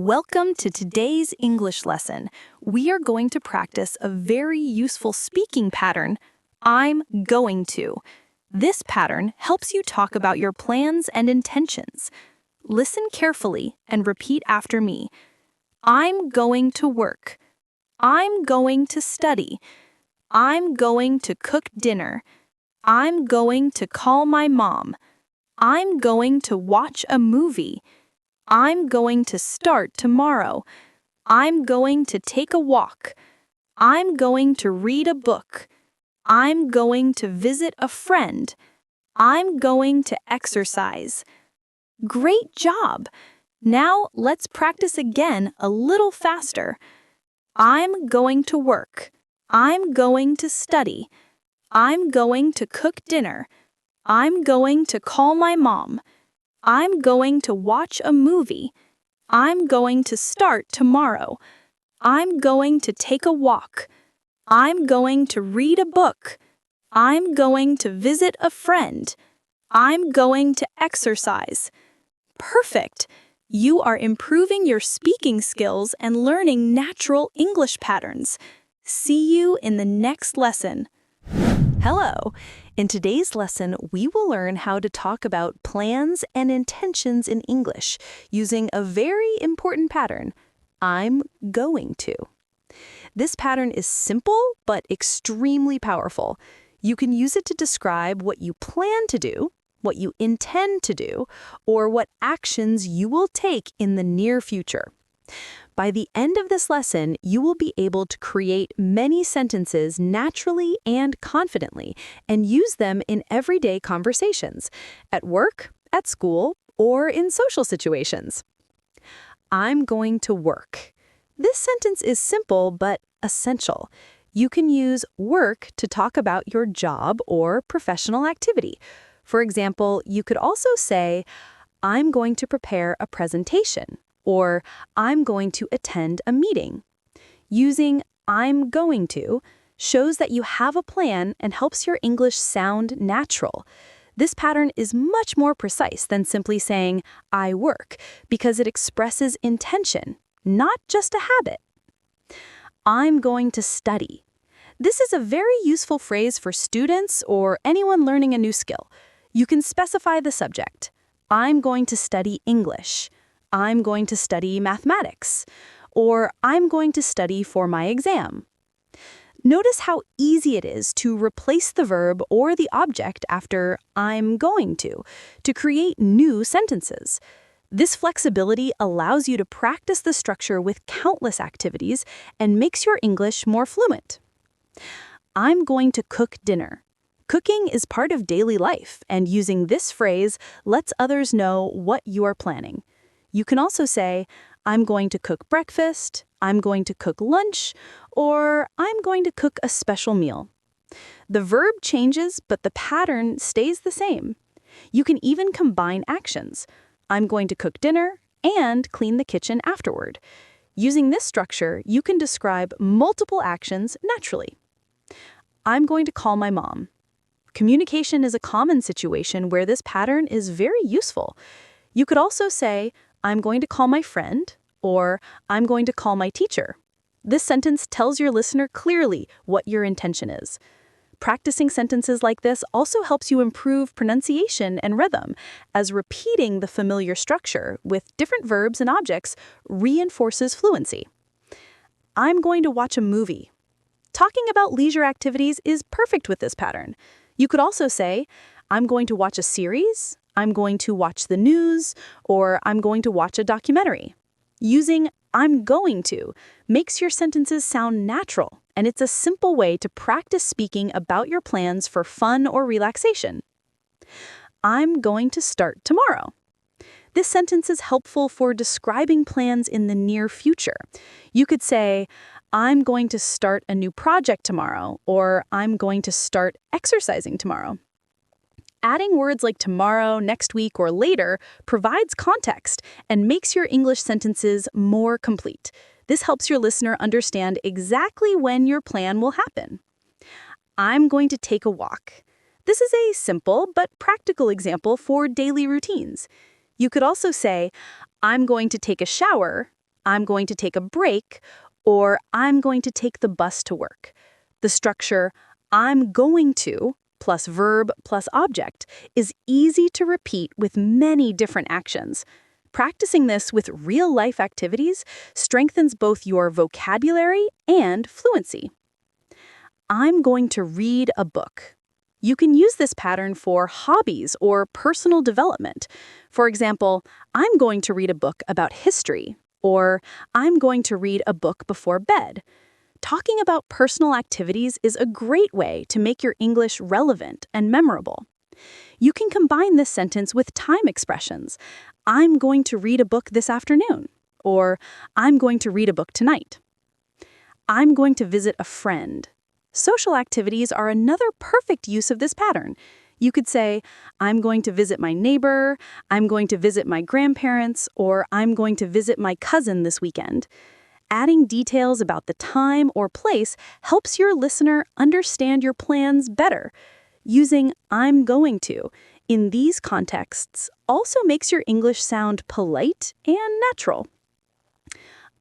Welcome to today's English lesson. We are going to practice a very useful speaking pattern, I'm going to. This pattern helps you talk about your plans and intentions. Listen carefully and repeat after me. I'm going to work. I'm going to study. I'm going to cook dinner. I'm going to call my mom. I'm going to watch a movie. I'm going to start tomorrow. I'm going to take a walk. I'm going to read a book. I'm going to visit a friend. I'm going to exercise. Great job! Now let's practice again a little faster. I'm going to work. I'm going to study. I'm going to cook dinner. I'm going to call my mom. I'm going to watch a movie. I'm going to start tomorrow. I'm going to take a walk. I'm going to read a book. I'm going to visit a friend. I'm going to exercise. Perfect! You are improving your speaking skills and learning natural English patterns. See you in the next lesson. Hello! In today's lesson, we will learn how to talk about plans and intentions in English using a very important pattern, I'm going to. This pattern is simple but extremely powerful. You can use it to describe what you plan to do, what you intend to do, or what actions you will take in the near future. By the end of this lesson, you will be able to create many sentences naturally and confidently and use them in everyday conversations, at work, at school, or in social situations. I'm going to work. This sentence is simple but essential. You can use work to talk about your job or professional activity. For example, you could also say, I'm going to prepare a presentation, or I'm going to attend a meeting. Using I'm going to shows that you have a plan and helps your English sound natural. This pattern is much more precise than simply saying I work because it expresses intention, not just a habit. I'm going to study. This is a very useful phrase for students or anyone learning a new skill. You can specify the subject. I'm going to study English. I'm going to study mathematics, or I'm going to study for my exam. Notice how easy it is to replace the verb or the object after I'm going to create new sentences. This flexibility allows you to practice the structure with countless activities and makes your English more fluent. I'm going to cook dinner. Cooking is part of daily life, and using this phrase lets others know what you are planning. You can also say, I'm going to cook breakfast, I'm going to cook lunch, or I'm going to cook a special meal. The verb changes, but the pattern stays the same. You can even combine actions. I'm going to cook dinner and clean the kitchen afterward. Using this structure, you can describe multiple actions naturally. I'm going to call my mom. Communication is a common situation where this pattern is very useful. You could also say, I'm going to call my friend, or I'm going to call my teacher. This sentence tells your listener clearly what your intention is. Practicing sentences like this also helps you improve pronunciation and rhythm, as repeating the familiar structure with different verbs and objects reinforces fluency. I'm going to watch a movie. Talking about leisure activities is perfect with this pattern. You could also say, I'm going to watch a series, I'm going to watch the news, or I'm going to watch a documentary. Using I'm going to makes your sentences sound natural, and it's a simple way to practice speaking about your plans for fun or relaxation. I'm going to start tomorrow. This sentence is helpful for describing plans in the near future. You could say, I'm going to start a new project tomorrow, or I'm going to start exercising tomorrow. Adding words like tomorrow, next week, or later provides context and makes your English sentences more complete. This helps your listener understand exactly when your plan will happen. I'm going to take a walk. This is a simple but practical example for daily routines. You could also say, I'm going to take a shower, I'm going to take a break, or I'm going to take the bus to work. The structure, I'm going to, plus verb plus object, is easy to repeat with many different actions. Practicing this with real-life activities strengthens both your vocabulary and fluency. I'm going to read a book. You can use this pattern for hobbies or personal development. For example, I'm going to read a book about history, or I'm going to read a book before bed. Talking about personal activities is a great way to make your English relevant and memorable. You can combine this sentence with time expressions. I'm going to read a book this afternoon, or I'm going to read a book tonight. I'm going to visit a friend. Social activities are another perfect use of this pattern. You could say, I'm going to visit my neighbor, I'm going to visit my grandparents, or I'm going to visit my cousin this weekend. Adding details about the time or place helps your listener understand your plans better. Using I'm going to in these contexts also makes your English sound polite and natural.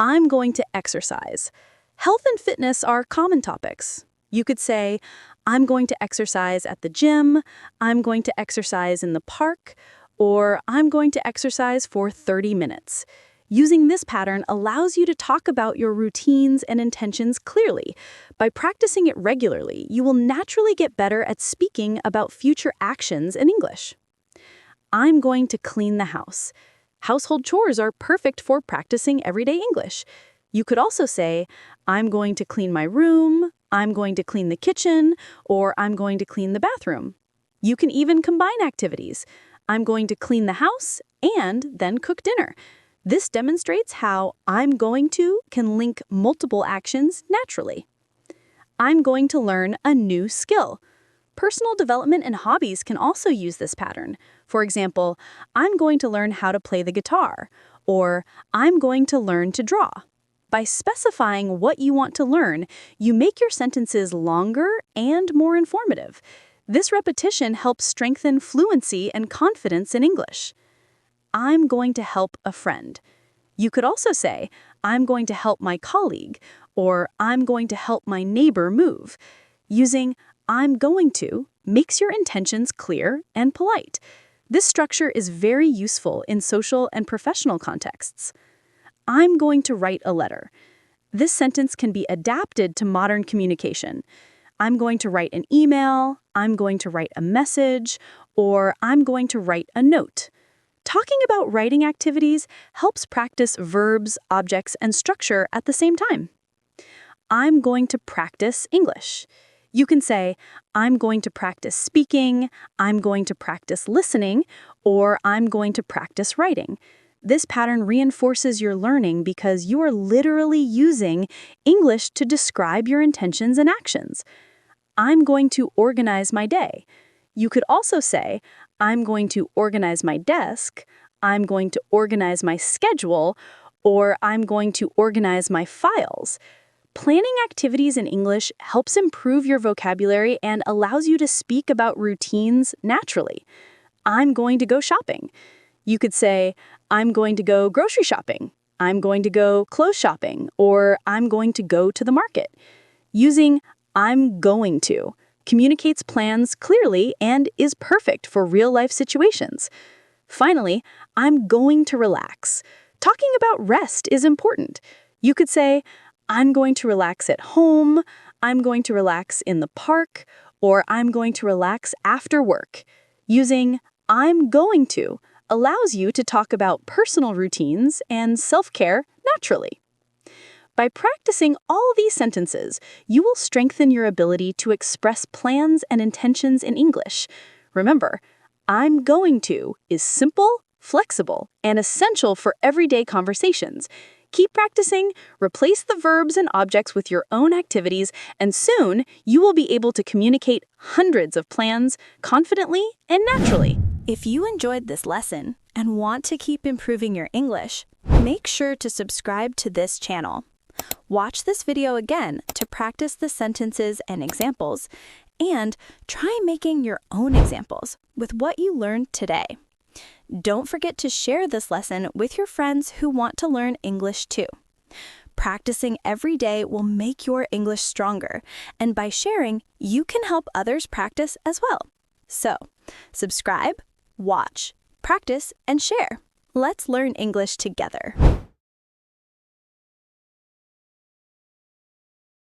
I'm going to exercise. Health and fitness are common topics. You could say, I'm going to exercise at the gym, I'm going to exercise in the park, or I'm going to exercise for 30 minutes. Using this pattern allows you to talk about your routines and intentions clearly. By practicing it regularly, you will naturally get better at speaking about future actions in English. I'm going to clean the house. Household chores are perfect for practicing everyday English. You could also say, I'm going to clean my room, I'm going to clean the kitchen, or I'm going to clean the bathroom. You can even combine activities. I'm going to clean the house and then cook dinner. This demonstrates how I'm going to can link multiple actions naturally. I'm going to learn a new skill. Personal development and hobbies can also use this pattern. For example, I'm going to learn how to play the guitar, or I'm going to learn to draw. By specifying what you want to learn, you make your sentences longer and more informative. This repetition helps strengthen fluency and confidence in English. I'm going to help a friend. You could also say, I'm going to help my colleague, or I'm going to help my neighbor move. Using I'm going to makes your intentions clear and polite. This structure is very useful in social and professional contexts. I'm going to write a letter. This sentence can be adapted to modern communication. I'm going to write an email, I'm going to write a message, or I'm going to write a note. Talking about writing activities helps practice verbs, objects, and structure at the same time. I'm going to practice English. You can say, I'm going to practice speaking, I'm going to practice listening, or I'm going to practice writing. This pattern reinforces your learning because you are literally using English to describe your intentions and actions. I'm going to organize my day. You could also say, I'm going to organize my desk, I'm going to organize my schedule, or I'm going to organize my files. Planning activities in English helps improve your vocabulary and allows you to speak about routines naturally. I'm going to go shopping. You could say, I'm going to go grocery shopping, I'm going to go clothes shopping, or I'm going to go to the market. Using I'm going to communicates plans clearly and is perfect for real-life situations. Finally, I'm going to relax. Talking about rest is important. You could say, I'm going to relax at home, I'm going to relax in the park, or I'm going to relax after work. Using I'm going to allows you to talk about personal routines and self-care naturally. By practicing all these sentences, you will strengthen your ability to express plans and intentions in English. Remember, I'm going to is simple, flexible, and essential for everyday conversations. Keep practicing, replace the verbs and objects with your own activities, and soon you will be able to communicate hundreds of plans confidently and naturally. If you enjoyed this lesson and want to keep improving your English, make sure to subscribe to this channel. Watch this video again to practice the sentences and examples, and try making your own examples with what you learned today. Don't forget to share this lesson with your friends who want to learn English too. Practicing every day will make your English stronger, and by sharing, you can help others practice as well. So, subscribe, watch, practice, and share. Let's learn English together.